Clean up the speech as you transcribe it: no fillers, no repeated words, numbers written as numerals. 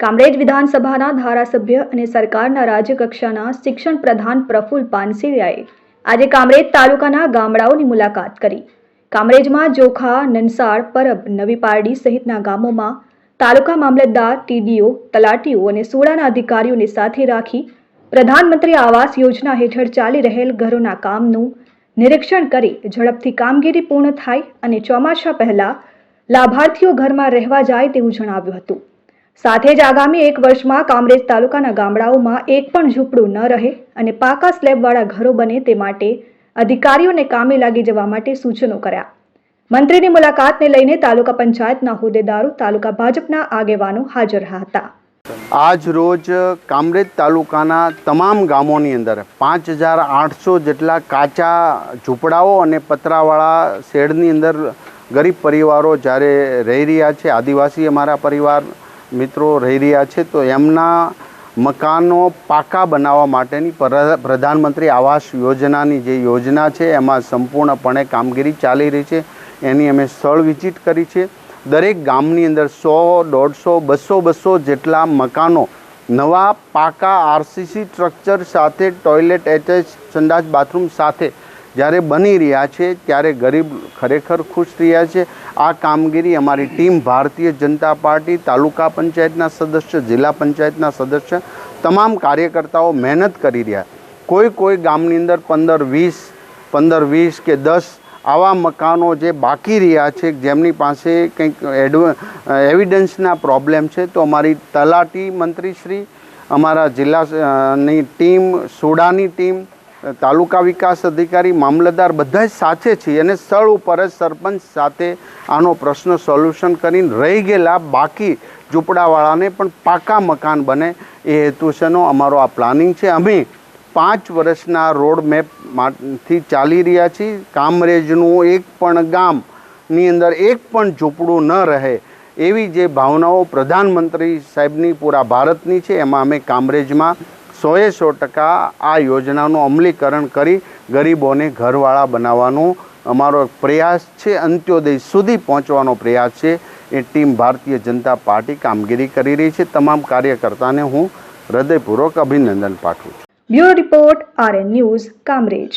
કામરેજ વિધાનસભાના ધારાસભ્ય અને સરકારના રાજ્યકક્ષાના શિક્ષણ પ્રધાન પ્રફુલ્લ પાનસેરિયાએ આજે કામરેજ તાલુકાના ગામડાઓની મુલાકાત કરી। કામરેજમાં જોખા, નનસાડ, પરબ, નવી પારડી સહિતના ગામોમાં તાલુકા મામલતદાર, ટીડીઓ, તલાટીઓ અને સોડાના અધિકારીઓને સાથે રાખી પ્રધાનમંત્રી આવાસ યોજના હેઠળ ચાલી રહેલ ઘરોના કામનું નિરીક્ષણ કરી ઝડપથી કામગીરી પૂર્ણ થાય અને ચોમાસા પહેલા લાભાર્થીઓ ઘરમાં રહેવા જાય તેવું જણાવ્યું હતું। સાથે જ આગામી 1 વર્ષમાં કામરેજ તાલુકાના ગામડાઓમાં એક પણ ઝૂંપડું ન રહે અને પાકા સ્લેબવાળા ઘરો બને તે માટે અધિકારીઓને કામે લાગી જવા માટે સૂચનો કર્યા। મંત્રીની મુલાકાતને લઈને તાલુકા પંચાયતના હોદ્દેદારો, તાલુકા ભાજપના આગેવાનો હાજર રહ્યા હતા। આજ રોજ કામરેજ તાલુકાના તમામ ગામોની અંદર 5800 જેટલા કાચા ઝૂંપડાઓ અને પતરાવાળા શેડની અંદર ગરીબ પરિવારો જ્યારે રહી રહ્યા છે, આદિવાસી અમારા પરિવાર મિત્રો રહી રહ્યા છે, તો એમના મકાનો પાકા બનાવવા માટેની પ્રધાનમંત્રી આવાસ યોજનાની જે યોજના છે એમાં સંપૂર્ણપણે કામગીરી ચાલી રહી છે। એની અમે સ્થળ વિઝિટ કરી છે। દરેક ગામની અંદર 100, 150, 200 જેટલા મકાનો નવા પાકા આરસીસી સ્ટ્રક્ચર સાથે ટોયલેટ એટેચ સંડાસ બાથરૂમ સાથે જ્યારે બની રહ્યા છે ત્યારે ગરીબ ખરેખર ખુશ રહ્યા છે। આ કામગીરી અમારી ટીમ ભારતીય જનતા પાર્ટી, તાલુકા પંચાયતના સદસ્ય, જિલ્લા પંચાયતના સદસ્ય, તમામ કાર્યકર્તાઓ મહેનત કરી રહ્યા। કોઈ ગામની અંદર 15, 20 કે 10 આવા મકાનો જે બાકી રહ્યા છે, જેમની પાસે કંઈક એવિડન્સના પ્રોબ્લેમ છે, તો અમારી તલાટી મંત્રીશ્રી, અમારા જિલ્લાની ટીમ, સોડાની ટીમ, તાલુકા વિકાસ અધિકારી, મામલતદાર બધા જ સાથે છીએ અને સ્થળ ઉપર જ સરપંચ સાથે આનો પ્રશ્ન સોલ્યુશન કરીને રહી ગયેલા બાકી ઝૂંપડાવાળાને પણ પાકા મકાન બને એ હેતુસરનો અમારો આ પ્લાનિંગ છે। અમે 5 વર્ષના રોડ મેપમાંથી ચાલી રહ્યા છીએ। કામરેજનું એક પણ ગામની અંદર એક પણ ઝૂંપડું ન રહે એવી જે ભાવનાઓ પ્રધાનમંત્રી સાહેબની પૂરા ભારતની છે, એમાં અમે કામરેજમાં 100% આ યોજનાનું અમલીકરણ કરી ગરીબોને ઘરવાળા બનાવવાનો અમારો પ્રયાસ છે, અંત્યોદય સુધી પહોંચવાનો પ્રયાસ છે। એ ટીમ ભારતીય જનતા પાર્ટી કામગીરી કરી રહી છે। તમામ કાર્યકર્તાને હું હૃદયપૂર્વક અભિનંદન પાઠવું છું। Bureau report, RN news, Kamrej.